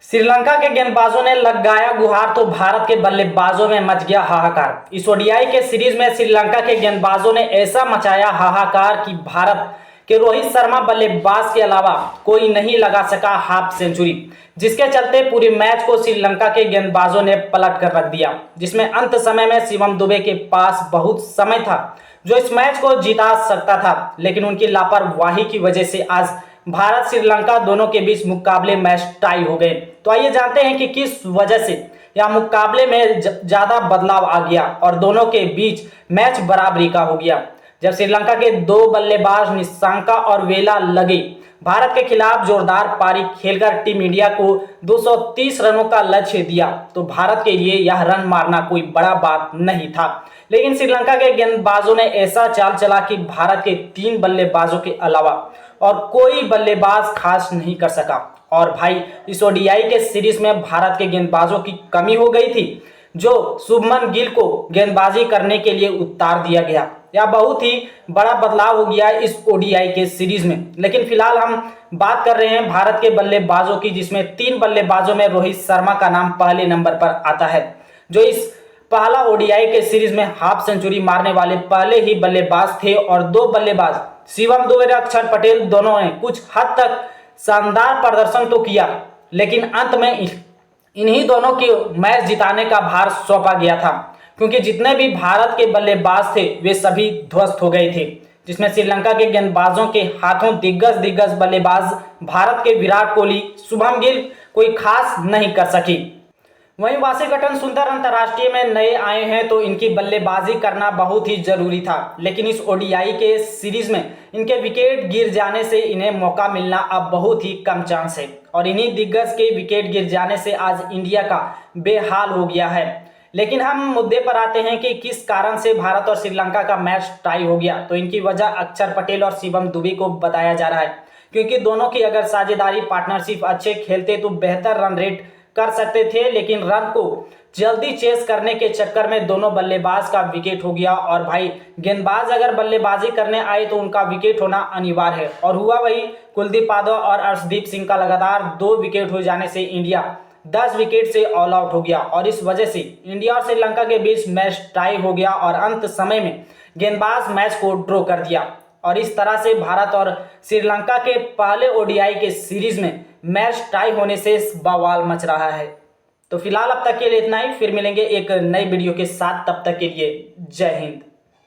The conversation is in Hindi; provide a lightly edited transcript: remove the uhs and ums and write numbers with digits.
श्रीलंका के गेंदबाजों ने लगाया गुहार तो भारत के बल्लेबाजों में मच गया हाहाकार। इस ओडीआई के सीरीज में श्रीलंका के गेंदबाजों ने ऐसा मचाया हाहाकार कि भारत के रोहित शर्मा बल्लेबाज के अलावा कोई नहीं लगा सका हाफ सेंचुरी, जिसके चलते पूरे मैच को श्रीलंका के गेंदबाजों ने पलट कर रख दिया। जिसमें अंत समय में शिवम दुबे के पास बहुत समय था जो इस मैच को जिता सकता था, लेकिन उनकी लापरवाही की वजह से आज भारत श्रीलंका दोनों के बीच मुकाबले मैच टाई हो गए। तो आइए जानते हैं कि किस वजह से यह मुकाबले में ज्यादा बदलाव आ गया और दोनों के बीच मैच बराबरी का हो गया। जब श्रीलंका के दो बल्लेबाज निशंका और वेला लगे भारत के खिलाफ जोरदार पारी खेलकर टीम इंडिया को 230 रनों का लक्ष्य दिया, तो भारत के लिए यह रन मारना कोई बड़ा बात नहीं था। लेकिन श्रीलंका के गेंदबाजों ने ऐसा चाल चला कि भारत के 3 बल्लेबाजों के अलावा और कोई बल्लेबाज खास नहीं कर सका। और भाई, इस ओडीआई के सीरीज में भारत के गेंदबाजों की कमी हो गई थी, जो शुभमन गिल को गेंदबाजी करने के लिए उतार दिया गया। यह बहुत ही बड़ा बदलाव हो गया इस ओडीआई के सीरीज में। लेकिन फिलहाल हम बात कर रहे हैं भारत के बल्लेबाजों की, जिसमें 3 बल्लेबाजों में रोहित शर्मा का नाम पहले नंबर पर आता है, जो इस पहला ओडीआई के सीरीज में हाफ सेंचुरी मारने वाले पहले ही बल्लेबाज थे। और 2 बल्लेबाज शिवम दुबे और अक्षर पटेल दोनों ने कुछ हद तक शानदार प्रदर्शन तो किया, लेकिन अंत में इन्हीं दोनों के मैच जिताने का भार सौंपा गया था, क्योंकि जितने भी भारत के बल्लेबाज थे वे सभी ध्वस्त हो गए थे। जिसमें श्रीलंका के गेंदबाजों के हाथों दिग्गज बल्लेबाज भारत के विराट कोहली, शुभम गिल कोई खास नहीं कर सकी। वहीं वाशिंगटन सुंदर अंतर्राष्ट्रीय में नए आए हैं, तो इनकी बल्लेबाजी करना बहुत ही जरूरी था। लेकिन इस ओडीआई के सीरीज में इनके विकेट गिर जाने से इन्हें मौका मिलना अब बहुत ही कम चांस है। और इन्हीं दिग्गज के विकेट गिर जाने से आज इंडिया का बेहाल हो गया है। लेकिन हम मुद्दे पर आते हैं कि किस कारण से भारत और श्रीलंका का मैच टाई हो गया। तो इनकी वजह अक्षर पटेल और शिवम दुबे को बताया जा रहा है, क्योंकि दोनों की अगर साझेदारी पार्टनरशिप अच्छे खेलते तो बेहतर रन रेट कर सकते थे। लेकिन रन को जल्दी चेस करने के चक्कर में दोनों बल्लेबाज का विकेट हो गया। और भाई, गेंदबाज अगर बल्लेबाजी करने आए तो उनका विकेट होना अनिवार्य है, और हुआ वही। कुलदीप यादव और अर्शदीप सिंह का लगातार 2 विकेट हो जाने से इंडिया 10 विकेट से ऑल आउट हो गया। और इस वजह से इंडिया और श्रीलंका के बीच मैच टाई हो गया और अंत समय में गेंदबाज मैच को ड्रॉ कर दिया। और इस तरह से भारत और श्रीलंका के पहले ओडीआई के सीरीज में मैच टाई होने से बवाल मच रहा है। तो फिलहाल अब तक के लिए इतना ही, फिर मिलेंगे एक नई वीडियो के साथ। तब तक के लिए जय हिंद।